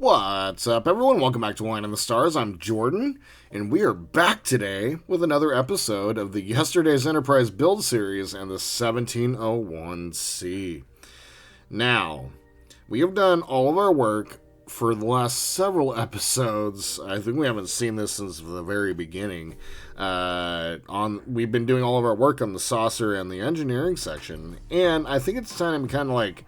What's up, everyone? Welcome back to Wine and the Stars. I'm Jordan, and we are back today with another episode of the Yesterday's Enterprise build series and the 1701-C. Now, we have done all of our work for the last several episodes. I think we haven't seen this since the very beginning. We've been doing all of our work on the saucer and the engineering section, and I think it's time to kind of like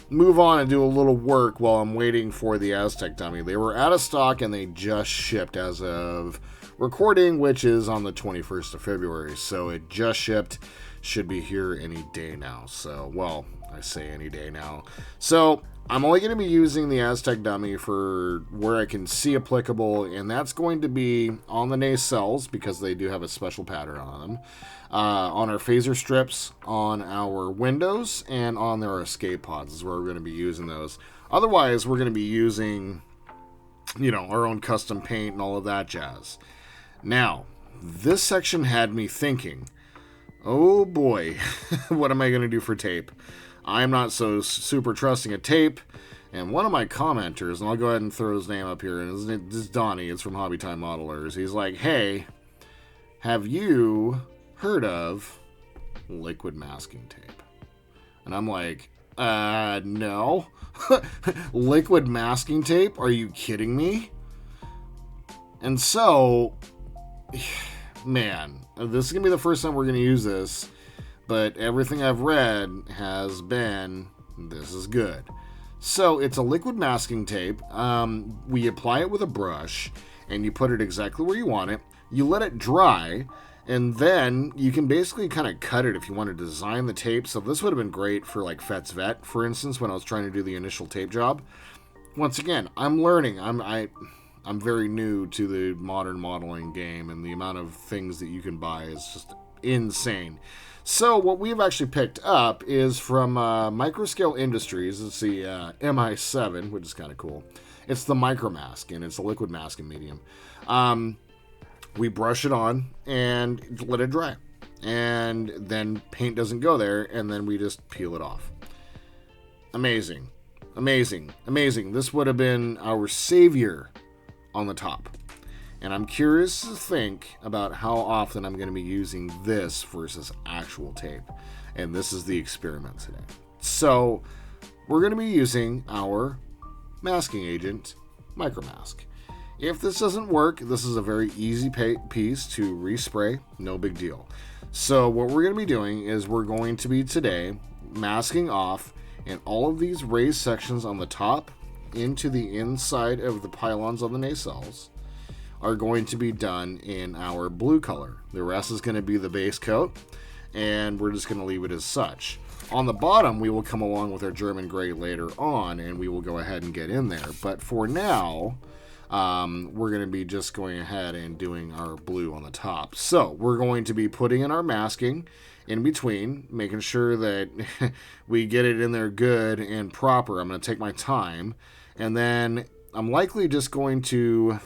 move on and do a little work while I'm waiting for the Aztec dummy. They were out of stock and they just shipped as of recording, which is on the 21st of February. So it just shipped, should be here any day now. So, well, I say any day now. So I'm only going to be using the Aztec dummy for where I can see applicable, and that's going to be on the nacelles because they do have a special pattern on them. On our phaser strips, on our windows, and on their escape pods is where we're going to be using those. Otherwise, we're going to be using, our own custom paint and all of that jazz. Now, this section had me thinking, oh boy, what am I going to do for tape? I'm not so super trusting of tape, and one of my commenters, and I'll go ahead and throw his name up here, and it's Donnie, it's from Hobby Time Modelers. He's like, hey, have you heard of liquid masking tape? And I'm like, no. Liquid masking tape? Are you kidding me? And so, man, this is going to be the first time we're going to use this, but everything I've read has been, this is good. So it's a liquid masking tape. We apply it with a brush, and you put it exactly where you want it. You let it dry, and then you can basically kind of cut it if you want to design the tape. So this would have been great for like Fet's Vet, for instance, when I was trying to do the initial tape job. Once again, I'm learning. I'm very new to the modern modeling game, and the amount of things that you can buy is just insane. So what we've actually picked up is from Microscale Industries. It's the MI7, which is kind of cool. It's the Micro Mask, and it's a liquid masking medium. We brush it on and let it dry. And then paint doesn't go there, and then we just peel it off. Amazing. Amazing. Amazing. This would have been our savior on the top. And I'm curious to think about how often I'm going to be using this versus actual tape. And this is the experiment today. So we're going to be using our masking agent, Micromask. If this doesn't work, this is a very easy piece to respray, no big deal. So what we're going to be doing is we're going to be today masking off in all of these raised sections on the top into the inside of the pylons on the nacelles are going to be done in our blue color. The rest is going to be the base coat, and we're just going to leave it as such. On the bottom, we will come along with our German gray later on, and we will go ahead and get in there. But for now, we're going to be just going ahead and doing our blue on the top. So we're going to be putting in our masking in between, making sure that we get it in there good and proper. I'm going to take my time, and then I'm likely just going to,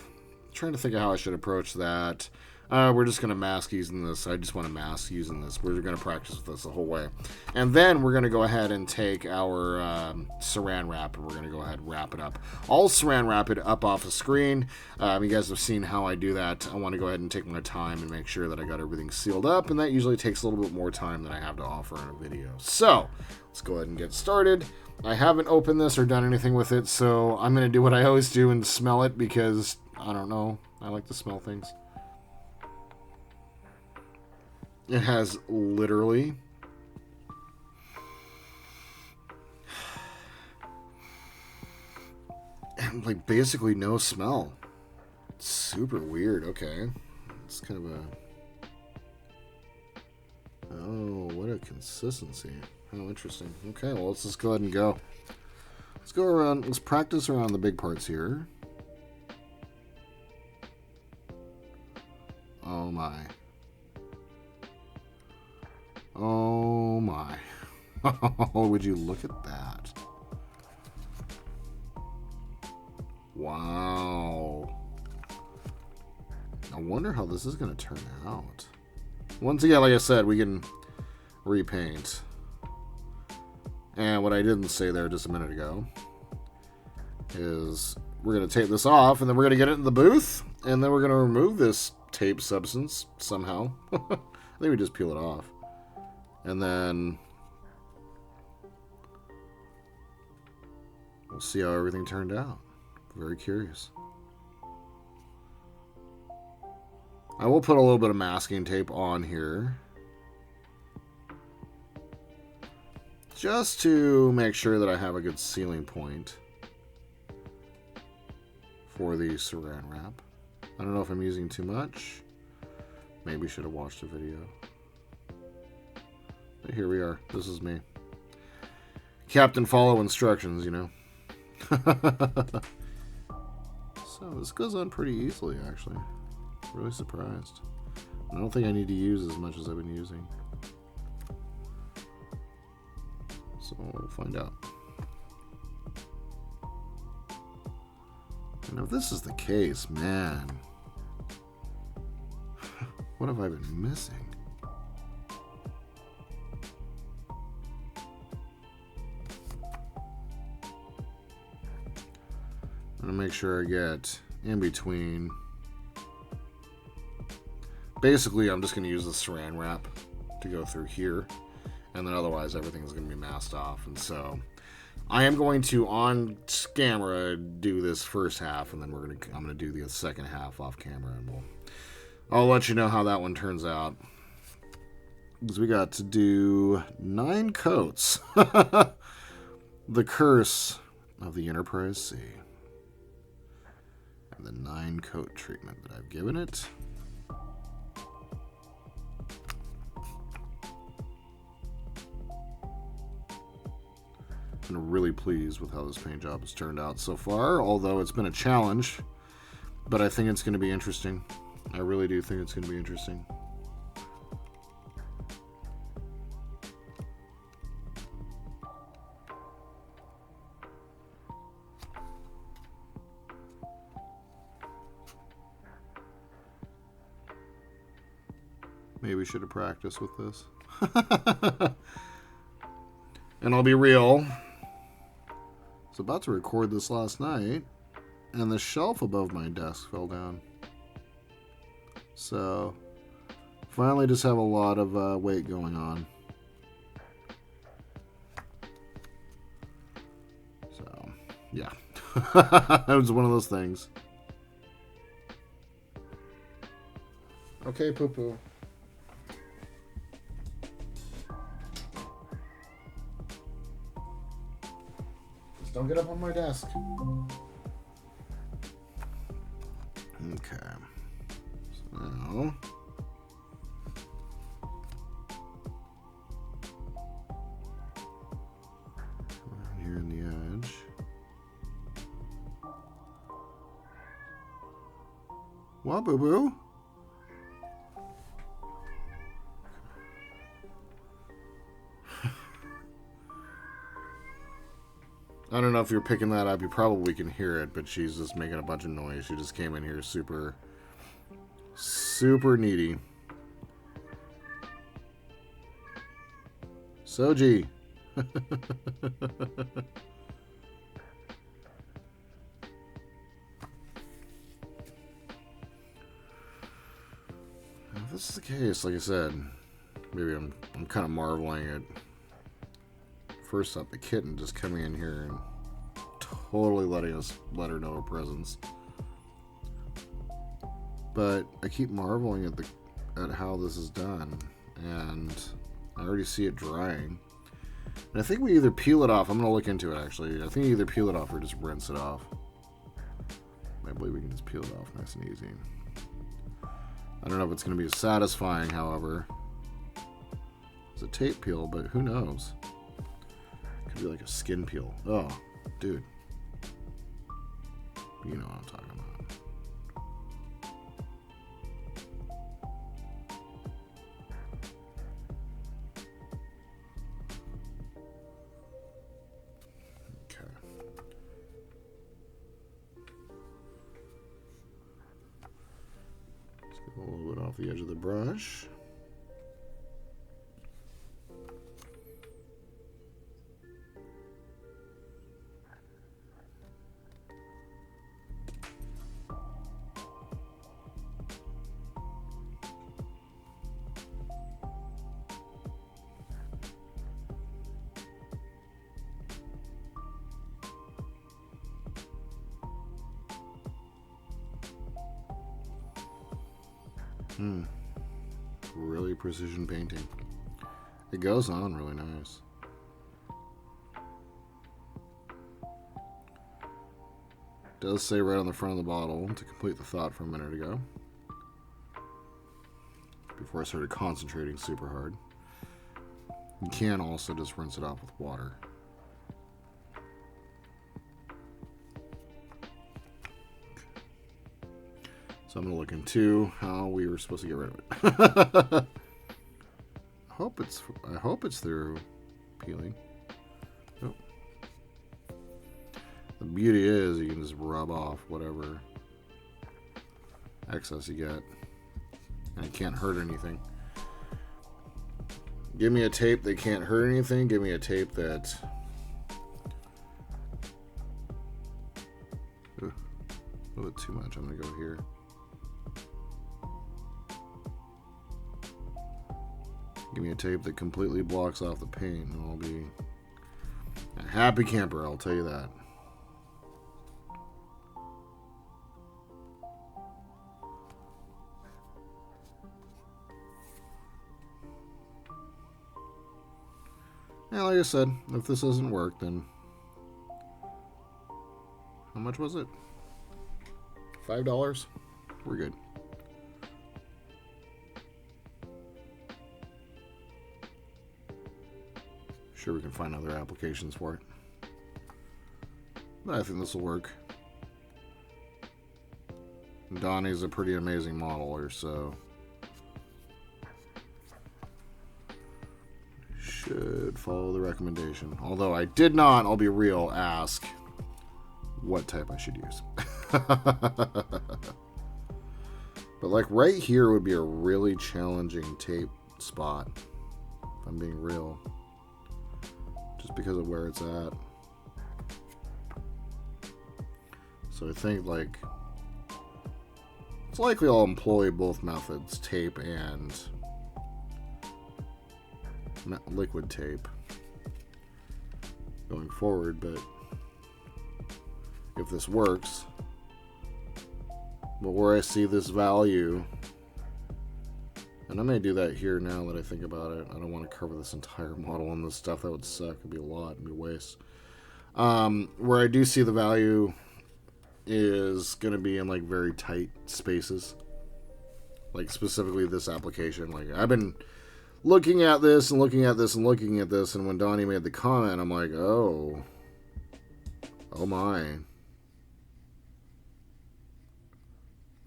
trying to think of how I should approach that. We're just going to mask using this. I just want to mask using this. We're going to practice with this the whole way. And then we're going to go ahead and take our saran wrap, and we're going to go ahead and wrap it up. I'll saran wrap it up off the screen. You guys have seen how I do that. I want to go ahead and take my time and make sure that I got everything sealed up, and that usually takes a little bit more time than I have to offer in a video. So let's go ahead and get started. I haven't opened this or done anything with it, so I'm going to do what I always do and smell it because, I don't know, I like to smell things. It has literally like basically no smell. It's super weird. Okay. It's kind of a, oh, what a consistency. How interesting. Okay, well, let's just go ahead and go. Let's go around, let's practice around the big parts here. Oh my. Oh my. Oh, would you look at that? Wow. I wonder how this is going to turn out. Once again, like I said, we can repaint. And what I didn't say there just a minute ago is we're going to tape this off, and then we're going to get it in the booth, and then we're going to remove this tape substance somehow. I think we just peel it off. And then we'll see how everything turned out. Very curious. I will put a little bit of masking tape on here, just to make sure that I have a good sealing point for the saran wrap. I don't know if I'm using too much. Maybe should have watched a video. But here we are. This is me. Captain follow instructions, you know. So this goes on pretty easily, actually. Really surprised. I don't think I need to use as much as I've been using. So we'll find out. And if this is the case, man, what have I been missing? I'm gonna make sure I get in between. Basically, I'm just going to use the saran wrap to go through here, and then otherwise everything is going to be masked off. And so I am going to, on camera, do this first half, and then I'm going to do the second half off camera, and I'll let you know how that one turns out. Because we got to do 9 coats. The curse of the Enterprise C. And the 9 coat treatment that I've given it. I'm really pleased with how this paint job has turned out so far, although it's been a challenge, but I think it's going to be interesting. I really do think it's going to be interesting. Maybe we should have practiced with this. And I'll be real. I was about to record this last night, and the shelf above my desk fell down. So, finally just have a lot of weight going on. So, yeah. It was one of those things. Okay, poo-poo. Don't get up on my desk. Okay. So, around here in the edge. What, boo-boo? I don't know if you're picking that up. You probably can hear it, but she's just making a bunch of noise. She just came in here super needy. Soji. If this is the case, like I said, maybe I'm kind of marveling at first up the kitten just coming in here and totally let her know her presence. But I keep marveling at how this is done, and I already see it drying. And I think we either peel it off. I'm gonna look into it actually. I think you either peel it off or just rinse it off. I believe we can just peel it off nice and easy. I don't know if it's gonna be as satisfying, however, as a tape peel, but who knows? Could be like a skin peel. Oh, dude. You know what I'm talking about. Okay. Let's get a little bit off the edge of the brush. Really precision painting. It goes on really nice. It does say right on the front of the bottle to complete the thought from a minute ago. Before I started concentrating super hard. You can also just rinse it off with water. So I'm going to look into how we were supposed to get rid of it. I hope it's through peeling. Oh. The beauty is you can just rub off whatever excess you get. And it can't hurt anything. Give me a tape that can't hurt anything. Give me a tape that... Ooh, a little bit too much. I'm going to go here. Give me a tape that completely blocks off the paint, and I'll be a happy camper, I'll tell you that. Yeah, like I said, if this doesn't work, then... How much was it? $5? We're good. Sure, we can find other applications for it. But I think this will work. Donnie's a pretty amazing modeler, so... should follow the recommendation. Although I did not, I'll be real, ask what type I should use. But like right here would be a really challenging tape spot, if I'm being real. Just because of where it's at. So I think like it's likely I'll employ both methods, tape and liquid tape going forward, but if this works, but where I see this value, and I may do that here now that I think about it. I don't want to cover this entire model on this stuff. That would suck. It'd be a lot. It'd be a waste. Where I do see the value is going to be in like very tight spaces. Like specifically this application. Like I've been looking at this and looking at this and looking at this, and when Donnie made the comment, I'm like, oh my.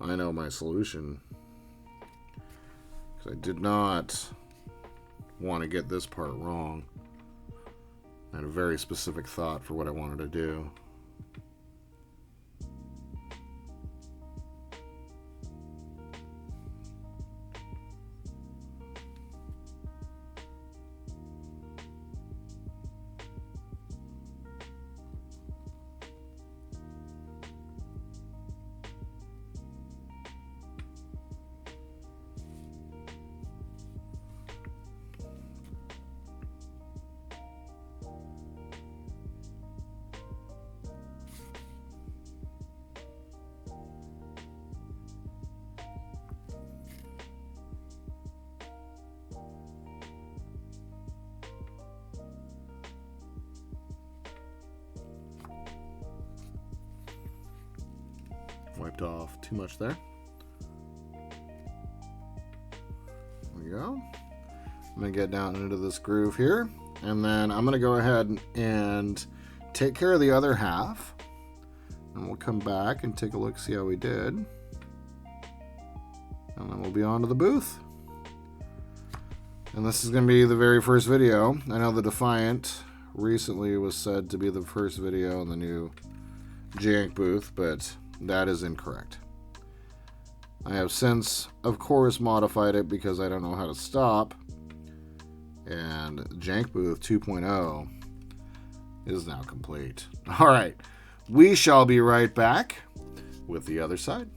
I know my solution. Because I did not want to get this part wrong. I had a very specific thought for what I wanted to do. Wiped off too much there. There we go. I'm going to get down into this groove here, and then I'm going to go ahead and take care of the other half, and we'll come back and take a look, see how we did, and then we'll be on to the booth. And this is going to be the very first video. I know the Defiant recently was said to be the first video in the new Jank booth, but that is incorrect. I have since, of course, modified it because I don't know how to stop. And Jank Booth 2.0 is now complete. All right, we shall be right back with the other side.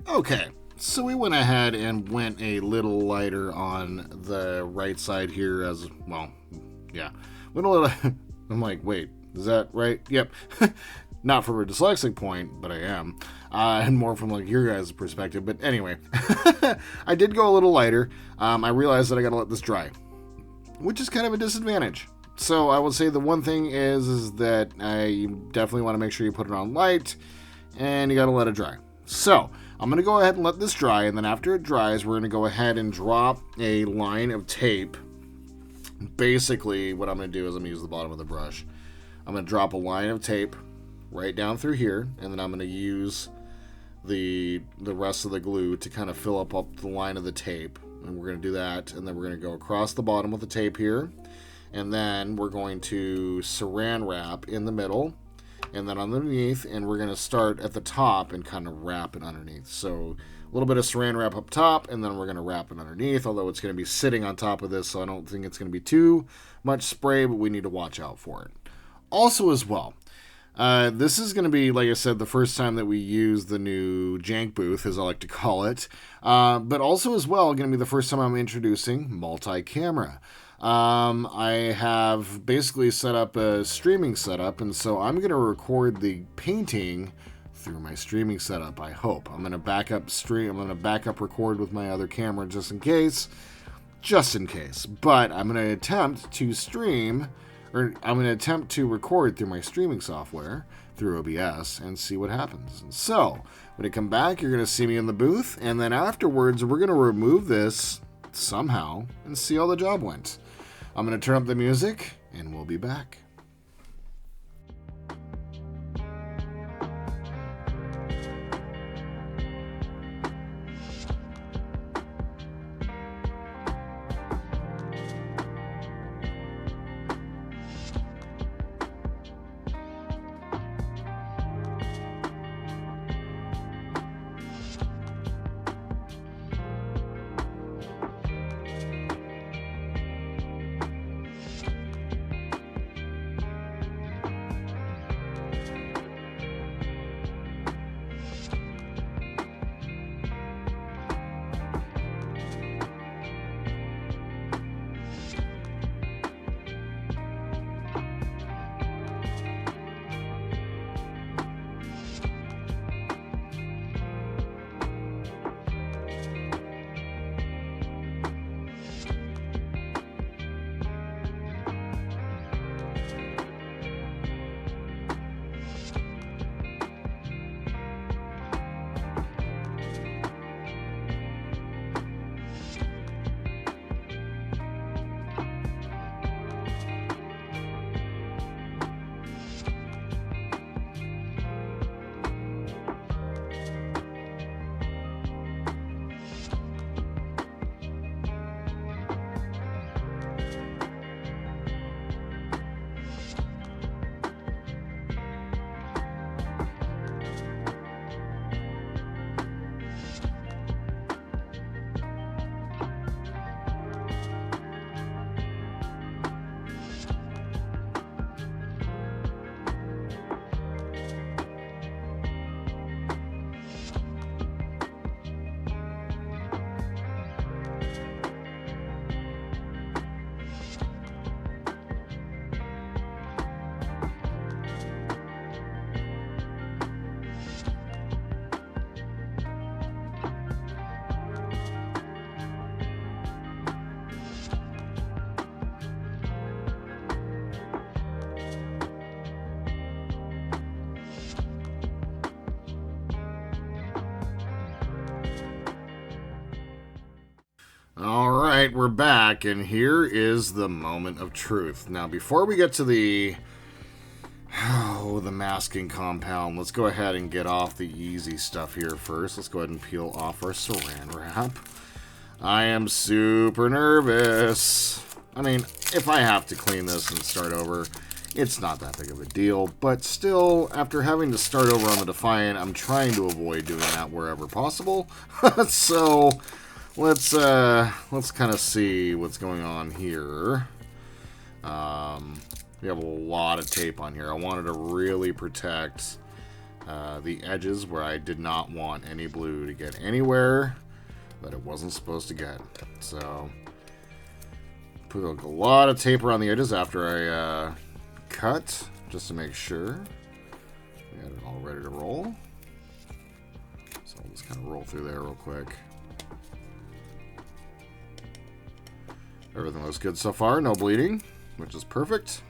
Okay. So we went ahead and went a little lighter on the right side here as well. Yeah, went a little. I'm like, wait, is that right? Yep. Not from a dyslexic point, but I am. And more from like your guys' perspective. But anyway, I did go a little lighter. I realized that I got to let this dry, which is kind of a disadvantage. So I would say the one thing is that you definitely want to make sure you put it on light, and you got to let it dry. So I'm going to go ahead and let this dry, and then after it dries, we're going to go ahead and drop a line of tape. Basically, what I'm going to do is I'm going to use the bottom of the brush. I'm going to drop a line of tape right down through here, and then I'm going to use the rest of the glue to kind of fill up the line of the tape. And we're going to do that, and then we're going to go across the bottom with the tape here. And then we're going to saran wrap in the middle and then underneath, and we're going to start at the top and kind of wrap it underneath. So a little bit of saran wrap up top, and then we're going to wrap it underneath, although it's going to be sitting on top of this, so I don't think it's going to be too much spray, but we need to watch out for it. Also as well, this is going to be, like I said, the first time that we use the new jank booth, as I like to call it, but also as well going to be the first time I'm introducing multi-camera. I have basically set up a streaming setup, and so I'm going to record the painting through my streaming setup, I hope. I'm going to back up record with my other camera just in case. But I'm going to attempt to stream, or I'm going to attempt to record through my streaming software through OBS and see what happens. And so when I come back, you're going to see me in the booth, and then afterwards, we're going to remove this somehow and see how the job went. I'm going to turn up the music, and we'll be back. Alright, we're back, and here is the moment of truth. Now, before we get to the masking compound, let's go ahead and get off the easy stuff here first. Let's go ahead and peel off our saran wrap. I am super nervous. I mean, if I have to clean this and start over, it's not that big of a deal, but still, after having to start over on the Defiant, I'm trying to avoid doing that wherever possible. So let's kind of see what's going on here. We have a lot of tape on here. I wanted to really protect the edges where I did not want any blue to get anywhere that it wasn't supposed to get. So put a lot of tape around the edges after I cut just to make sure. We got it all ready to roll. So I'll just kind of roll through there real quick. Everything looks good so far. No bleeding, which is perfect.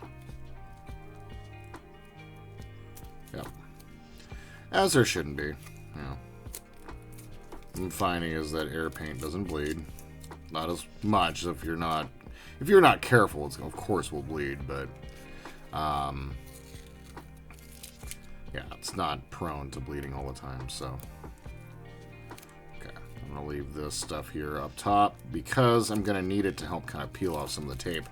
Yep. As there shouldn't be. Yeah. What I'm finding is that air paint doesn't bleed. Not as much if you're not careful. It's, of course, will bleed, but yeah, it's not prone to bleeding all the time. So okay, I'm gonna leave this stuff here up top because I'm gonna need it to help kind of peel off some of the tape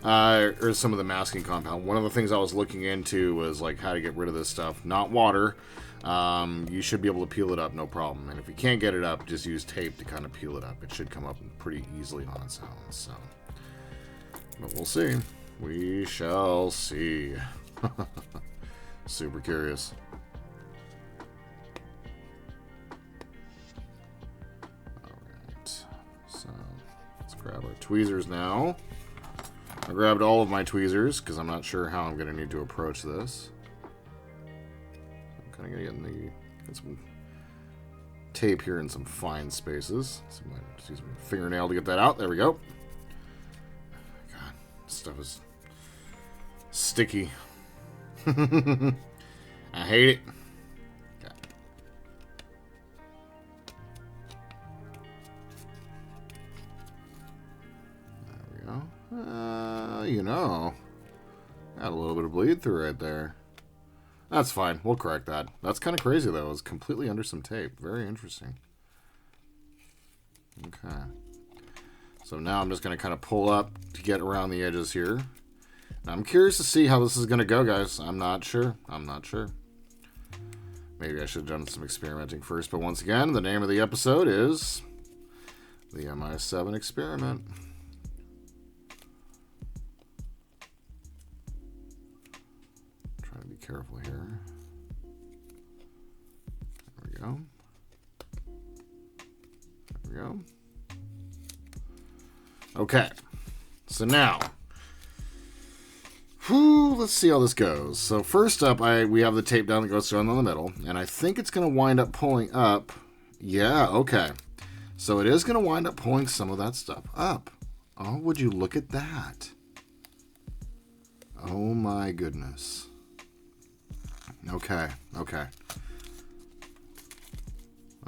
or some of the masking compound. One of the things I was looking into was like how to get rid of this stuff, not water. You should be able to peel it up, no problem. And if you can't get it up, just use tape to kind of peel it up. It should come up pretty easily on its own. So, but we'll see. We shall see. Super curious. Alright. So, let's grab our tweezers now. I grabbed all of my tweezers because I'm not sure how I'm going to need to approach this. I'm kind of going to get some tape here in some fine spaces. So I might just use my fingernail to get that out. There we go. God, this stuff is sticky. I hate it. Okay. There we go. You know, got a little bit of bleed through right there. That's fine. We'll correct that. That's kind of crazy, though. It's completely under some tape. Very interesting. Okay. So now I'm just going to kind of pull up to get around the edges here. I'm curious to see how this is going to go, guys. I'm not sure. I'm not sure. Maybe I should have done some experimenting first. But once again, the name of the episode is the MI7 Experiment. Try to be careful here. There we go. There we go. Okay. So now... let's see how this goes. So first up, we have the tape down that goes down in the middle, and I think it's going to wind up pulling up. Yeah, okay. So it is going to wind up pulling some of that stuff up. Oh, would you look at that? Oh my goodness. Okay, okay.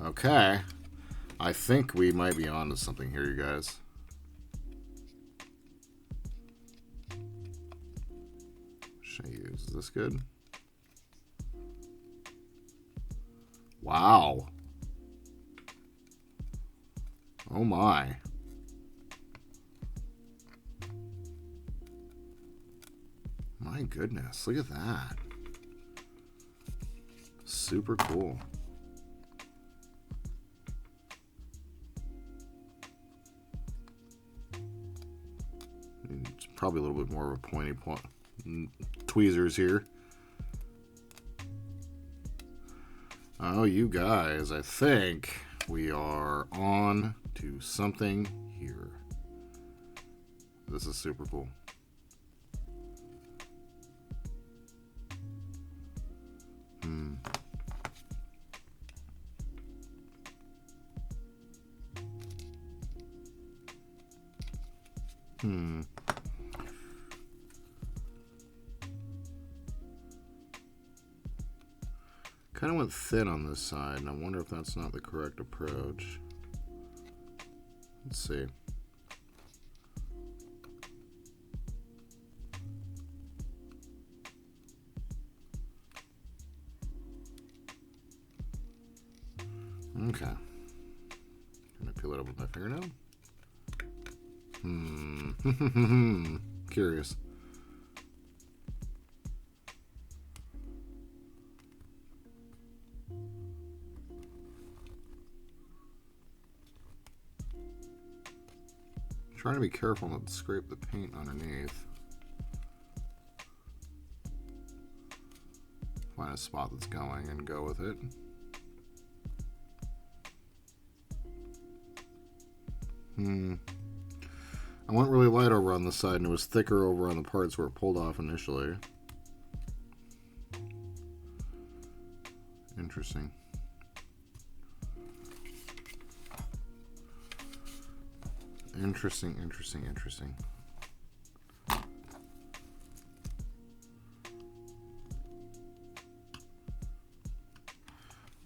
Okay. I think we might be onto something here, you guys. Is this good? Wow. Oh my. My goodness, look at that. Super cool. It's probably a little bit more of a pointy point. Tweezers here. Oh, you guys, I think we are on to something here. This is super cool. Kind of went thin on this side, and I wonder if that's not the correct approach. Let's see. Okay. Gonna peel it up with my fingernail. Curious. Trying to be careful not to scrape the paint underneath. Find a spot that's going and go with it. I went really light over on the side and it was thicker over on the parts where it pulled off initially. Interesting. Interesting.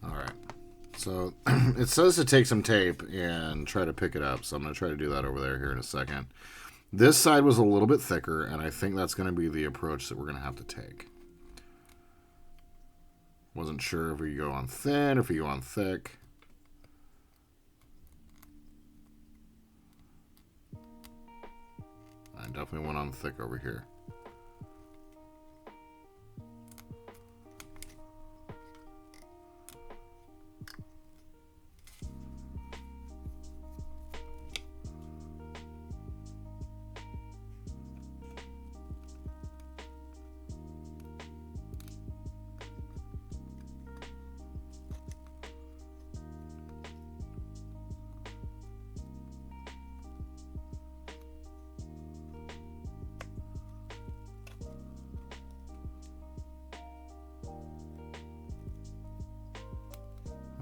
All right. So it says to take some tape and try to pick it up. So I'm going to try to do that over there here in a second. This side was a little bit thicker, and I think that's going to be the approach that we're going to have to take. Wasn't sure if we go on thin or if we go on thick. I definitely went on thick over here.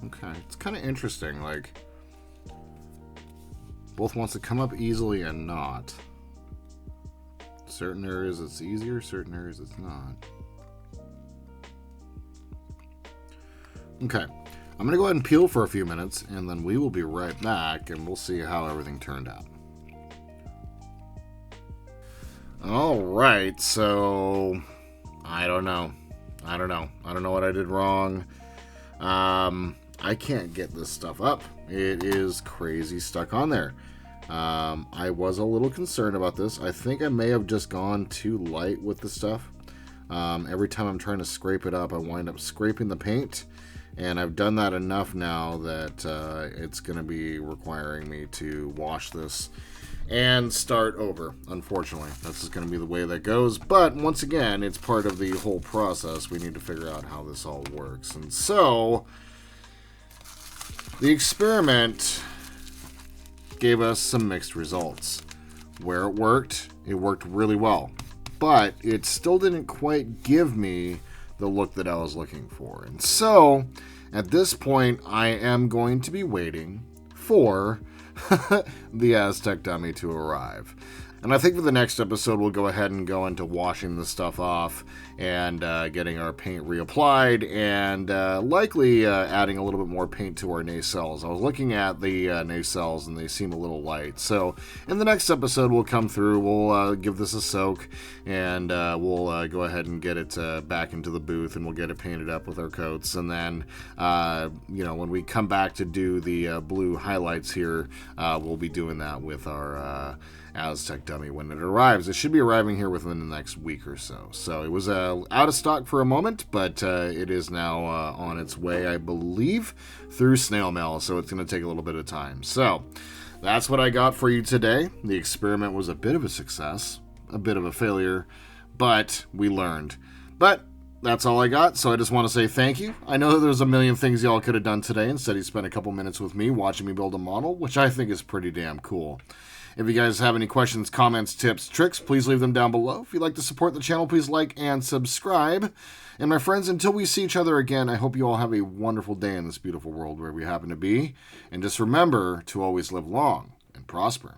Okay, it's kind of interesting, like, both wants to come up easily and not. Certain areas it's easier, certain areas it's not. Okay, I'm going to go ahead and peel for a few minutes, and then we will be right back, and we'll see how everything turned out. Alright, so, I don't know what I did wrong. I can't get this stuff up. It is crazy stuck on there. I was a little concerned about this. I think I may have just gone too light with the stuff. Every time I'm trying to scrape it up, I wind up scraping the paint. And I've done that enough now that it's going to be requiring me to wash this and start over. Unfortunately, that's just going to be the way that goes. But once again, it's part of the whole process. We need to figure out how this all works. And so the experiment gave us some mixed results. Where it worked really well. But it still didn't quite give me the look that I was looking for. And so, at this point, I am going to be waiting for the Aztec dummy to arrive. And I think for the next episode, we'll go ahead and go into washing this stuff off and getting our paint reapplied and likely adding a little bit more paint to our nacelles. I was looking at the nacelles and they seem a little light. So in the next episode, we'll come through, we'll give this a soak, and we'll go ahead and get it back into the booth, and we'll get it painted up with our coats. And then, when we come back to do the blue highlights here, we'll be doing that with our Aztec dummy when it arrives. It should be arriving here within the next week or so. So it was out of stock for a moment, but it is now on its way, I believe, through snail mail. So it's going to take a little bit of time. So that's what I got for you today. The experiment was a bit of a success, a bit of a failure, but we learned. But that's all I got, so I just want to say thank you. I know that there's a million things y'all could have done today. Instead, you spent a couple minutes with me watching me build a model, which I think is pretty damn cool. If you guys have any questions, comments, tips, tricks, please leave them down below. If you'd like to support the channel, please like and subscribe. And my friends, until we see each other again, I hope you all have a wonderful day in this beautiful world where we happen to be. And just remember to always live long and prosper.